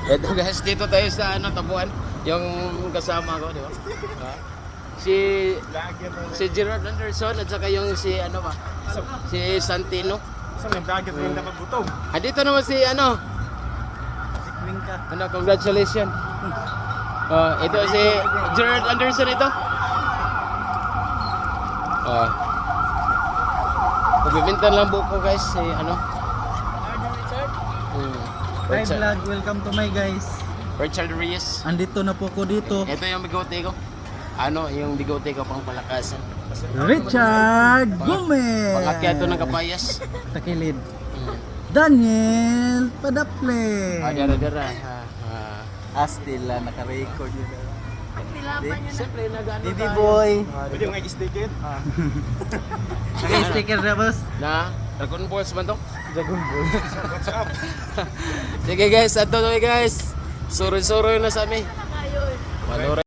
Ito guys, dito tayo sa ano, Tabuan. Yung kasama ko, di ba? Si Gerard Anderson at saka yung si ano ba? Si Santino. Sa may vlogger rin na magbutog. Dito naman si ano? Ano, congratulations. Ito si Gerard Anderson ito. Pagbibintan lang buko guys, si ano? Hi vlog, welcome to my guys. Richard Reyes. Andito na po ko dito. Ito yung bigote ko. Ano, yung bigote ko pang palakasan. Richard Gomez. Pangakyat to ng kapayas. Takilid. Daniel Padaple. Dara-dara. Astila naka-record yun. Siyempre, nag-ano Baby boy. Pwede yung sticker. Naka-sticker na boss. Na, Dragon Balls man to? Dragon Ball. What's up? Sige guys, ato guys. Suro-suro na sa amin. Manure.